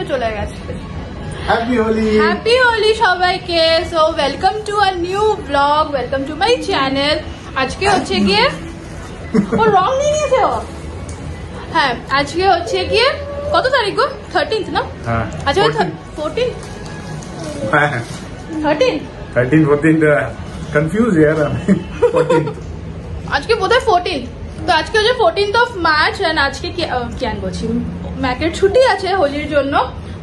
কেউ চলে গেছে। হ্যাপি হোলি, হ্যাপি হোলি সবাইকে। So welcome to a new blog, welcome to my channel. আজকে হচ্ছে গিয়ে ও রং নিয়ে নিয়েছে ও। হ্যাঁ, আজকে হচ্ছে গিয়ে কত তারিখ গো? 13th না? হ্যাঁ আচ্ছা 14 13 14 कंफ्यूज यार 14 আজকে বোধহয় 14। তো আজকে হচ্ছে 14th অফ মার্চ। এন্ড আজকে কেন বলছি, ম্যাকের ছুটি আছে হোলির জন্য।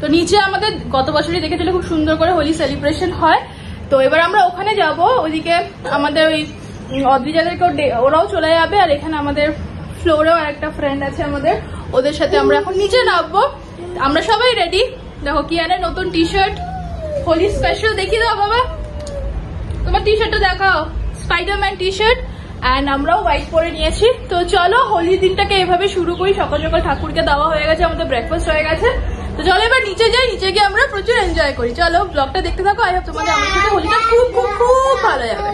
তো নিচে আমাদের গত বছরই দেখেছিল খুব সুন্দর করে হোলি সেলিব্রেশন হয়। তো এবার আমরা ওখানে যাব। ওদিকে আমাদের ওই অদ্রিজাদেরকে ওরাও চলে যাবে। আর এখানে আমাদের ফ্লোরেও একটা ফ্রেন্ড আছে আমাদের, ওদের সাথে আমরা এখন নিচে নামবো। আমরা সবাই রেডি। দেখো কিয়ানের নতুন টি শার্ট, হোলি স্পেশাল। দেখিয়ে দাও বাবা, তোমার টি শার্টটা দেখাও, স্পাইডারম্যান টি শার্ট। অ্যান্ড আমরাও হোয়াইট পরে নিয়েছি। তো চলো হোলির দিনটাকে এভাবে শুরু করি। সকাল সকাল ঠাকুরকে দেওয়া হয়ে গেছে, আমাদের ব্রেকফাস্ট হয়ে গেছে। তো চলো এবার নিচে যাই, নিচে গিয়ে আমরা প্রচুর এনজয় করি। চলো ব্লগটা দেখতে থাকো। আই হোপ তোমাদের আমার সাথে হোলিটা খুব খুব খুব ভালো যাবে।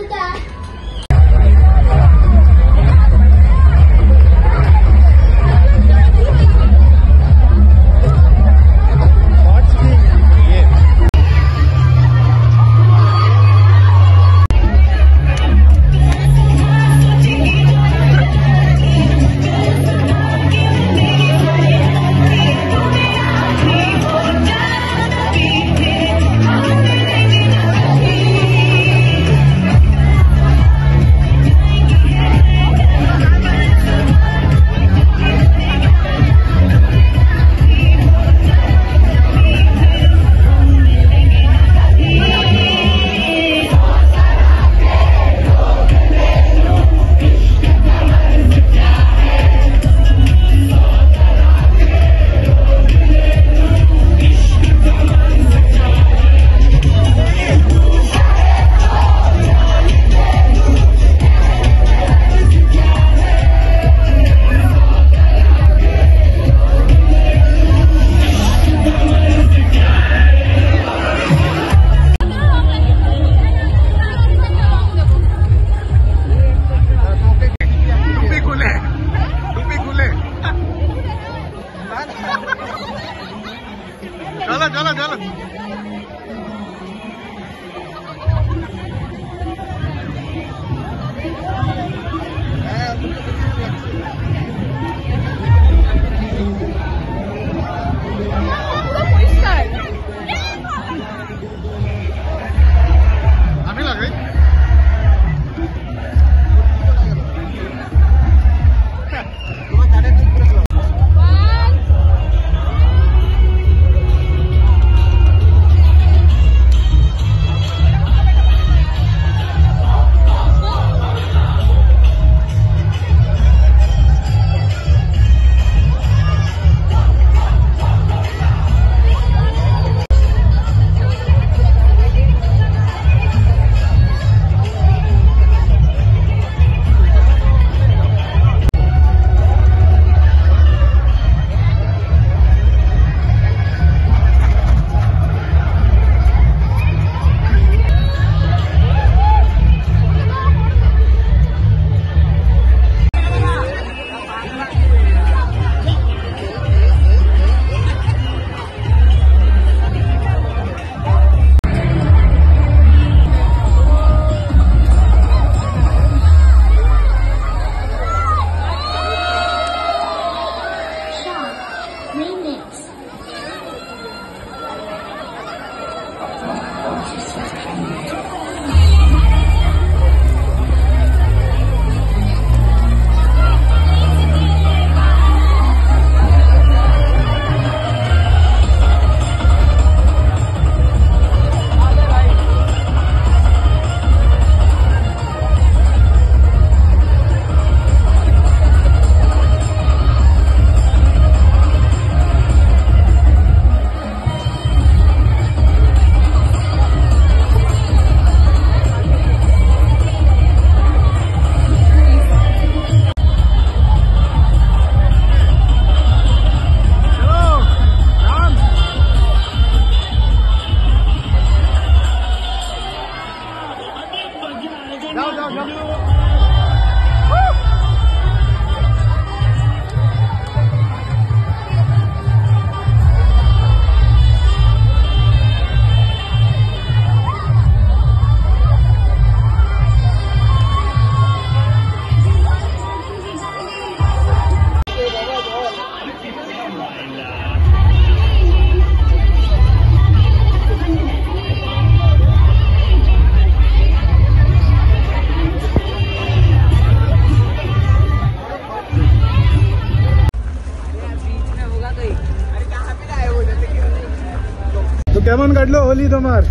কাটলো হোলি তোমার?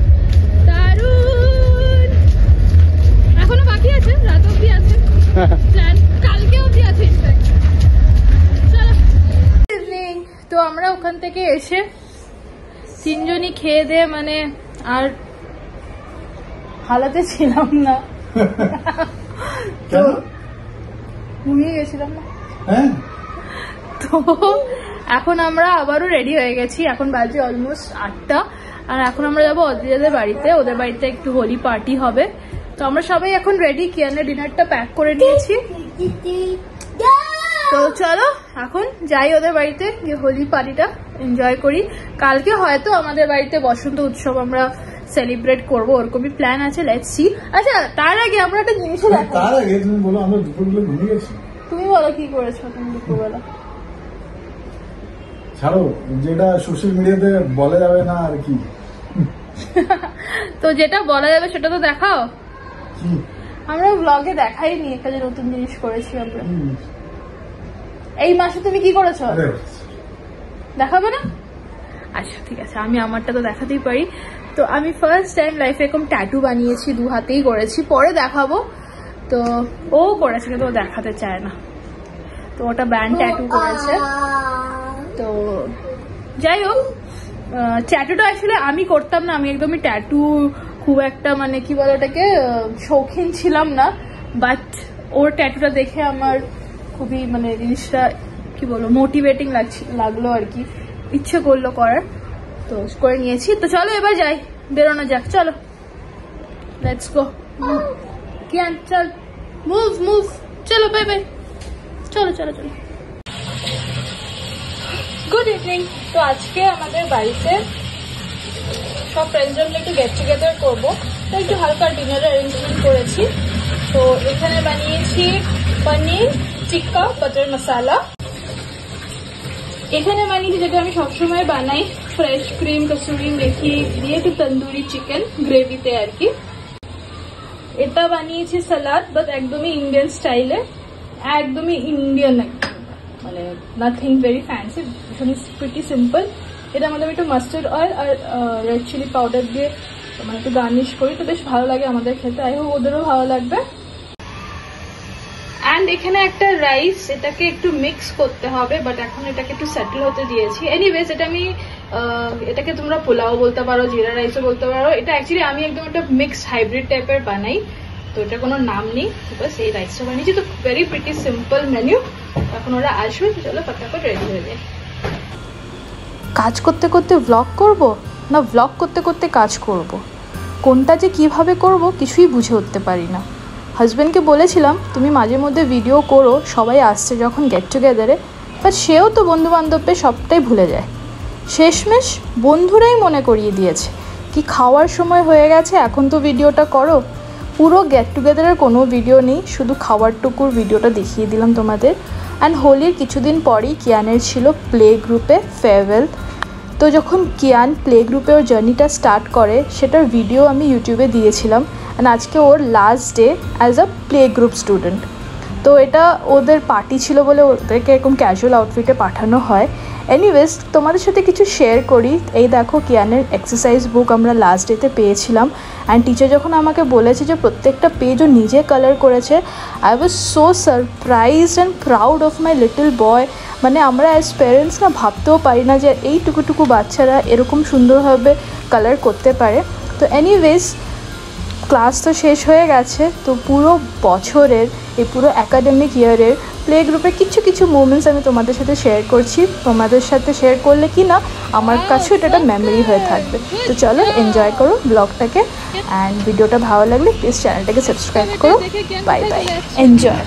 দারুণ। এখনো বাকি আছে, রাত অবধি আছে, প্ল্যান কালকে অবধি আছে ইনফ্যাক্ট। চলো। তো আমরা ওখান থেকে এসে তিনজনই খেয়ে দিয়ে মানে আর হালাতে ছিলাম না, তো ঘুমিয়ে গেছিলাম না। হ্যাঁ, তো এখন আমরা আবারও রেডি হয়ে গেছি, এখন বাজে অলমোস্ট 8টা, আর এখন আমরা যাবো অদ্রিজাদের বাড়িতে, ওদের বাড়িতে একটু হোলি পার্টি হবে। তো আমরা সবাই এখন রেডি, কিয়ানের ডিনারটা প্যাক করে নিয়েছি। তো চলো এখন যাই ওদের বাড়িতে, গিয়ে হোলি পার্টিটা এনজয় করি। কালকে হয়তো আমাদের বাড়িতে বসন্ত উৎসব আমরা সেলিব্রেট করবো, ওরকমই প্ল্যান আছে, লেটস সি। আচ্ছা তার আগে আমরা একটা জিনিস তার আগে তুমি বলো আমরা দুপুরবেলা ঘুমিয়ে গেছি। তুমি বলো কি করেছো তুমি দুপুরবেলা? ছাড়ো, যেটা সোশ্যাল মিডিয়াতে বলা যাবে না আর কি। তো যেটা বলা যাবে সেটা তো দেখাও। কি? আমরা ব্লগে দেখাইনি একটা যে নতুন জিনিস করেছি আমরা। এই মাসে তুমি কি করেছো দেখাবে না? আচ্ছা ঠিক আছে, আমি আমারটা তো দেখাতেই পারি। তো আমি ফার্স্ট টাইম লাইফে এরকম ট্যাটু বানিয়েছি, 2 হাতেই করেছি, পরে দেখাবো। তো ও করেছে কিন্তু ও দেখাতে চায় না, তো ওটা ব্যান্ড ট্যাটু করেছে। তো যাই হোক, ট্যাটুটা অ্যাকচুয়ালি আমি করতাম না, আমি একদমই ট্যাটু খুব একটা মানে কি বলে ওটাকে শৌখিন ছিলাম না, বাট ওর ট্যাটুটা দেখে আমার খুবই মানে জিনিসটা কি বলবো মোটিভেটিং লাগলো আর কি, ইচ্ছে করলো করার, তো করে নিয়েছি। তো চলো এবার যাই, বেরোনো যাক, চলো লেটস গো। কিয়ান চল, মুভ মুভ, চলো বাই বাই, চলো চলো চলো। Good evening. তো আজকে আমাদের বাড়িতে সব ফ্রেন্ডস মিলে একটু গেট টুগেদার করবো, তো একটু হালকা ডিনারের অ্যারেঞ্জমেন্ট করেছি। তো এখানে বানিয়েছি পনির টিক্কা বাটার মশালা, এখানে বানিয়েছি যেটা আমি সবসময় বানাই, ফ্রেশ ক্রিম কসুরি মেথি দিয়ে একটু তন্দুরি চিকেন গ্রেভিতে আর কি। এটা বানিয়েছি সালাদ, বাট একদমই ইন্ডিয়ান স্টাইলে, একদমই ইন্ডিয়ান, মানে nothing very fancy, pretty simple. এটা আমাদের একটু মাস্টার্ড অয়েল আর রেড চিলি পাউডার দিয়ে মানে একটু গার্নিশ করি, তো বেশ ভালো লাগে আমাদের খেতে, আই হোপ ওদেরও ভালো লাগবে। অ্যান্ড এখানে একটা রাইস, এটাকে একটু মিক্স করতে হবে, বাট এখন এটাকে একটু সেটেল হতে দিয়েছি। এনিওয়েজ এটা আমি এটাকে তোমরা পোলাও বলতে পারো, জিরা রাইসও বলতে পারো, এটা অ্যাকচুয়ালি আমি একদম একটা মিক্স হাইব্রিড টাইপের বানাই, তো এটা কোনো নাম নেই, বাস এই রাইসটা বানিয়েছি। তো ভেরি প্রিটি সিম্পল মেনু। এখন ওরা আসবে, চলো ফটাফট রেডি হয়ে যায়। কাজ করতে করতে ভ্লগ করব না ভ্লগ করতে করতে কাজ করব, কোনটা যে কিভাবে করব কিছুই বুঝে উঠতে পারি না। হাজব্যান্ডকে বলেছিলাম তুমি মাঝে মধ্যে ভিডিও করো, সবাই আসছে যখন গেট টুগেদারে, বাট সেও তো বন্ধুবান্ধবকে সবটাই ভুলে যায়। শেষমেশ বন্ধুরাই মনে করিয়ে দিয়েছে কি খাওয়ার সময় হয়ে গেছে, এখন তো ভিডিওটা করো। পুরো গেট টুগেদারের কোনো ভিডিও নেই, শুধু খাওয়ারটুকুর ভিডিওটা দেখিয়ে দিলাম তোমাদের। অ্যান্ড হোলির কিছুদিন পরেই কিয়ানের ছিল প্লে গ্রুপে ফেয়ারওয়েল, তো যখন কিয়ান প্লে গ্রুপে ওর জার্নিটা স্টার্ট করে সেটার ভিডিও আমি ইউটিউবে দিয়েছিলাম। অ্যান্ড আজকে ওর last day as a play group student. তো এটা ওদের পার্টি ছিল বলে ওদেরকে এরকম ক্যাজুয়াল আউটফিটে পাঠানো হয়। এনিওয়েজ তোমাদের সাথে কিছু শেয়ার করি। এই দেখো কিয়ানের এক্সারসাইজ বুক আমরা লাস্ট ডেতে পেয়েছিলাম, অ্যান্ড টিচার যখন আমাকে বলেছে যে প্রত্যেকটা পেজ ও নিজে কালার করেছে, I was so surprised and proud of my little boy. মানে আমরা অ্যাজ প্যারেন্টস না ভাবতেও পারি না যে এই টুকু বাচ্চারা এরকম সুন্দরভাবে কালার করতে পারে। তো এনিওয়েজ ক্লাস তো শেষ হয়ে গেছে, তো পুরো বছরের এই পুরো অ্যাকাডেমিক ইয়ারের প্লে গ্রুপের কিছু কিছু মুমেন্টস আমি তোমাদের সাথে শেয়ার করছি। তোমাদের সাথে শেয়ার করলে কি না আমার কাছেও এটা একটা মেমোরি হয়ে থাকবে। তো চলো এনজয় করো ব্লগটাকে, অ্যান্ড ভিডিওটা ভালো লাগলে প্লিজ চ্যানেলটাকে সাবস্ক্রাইব করো। Bye bye, enjoy.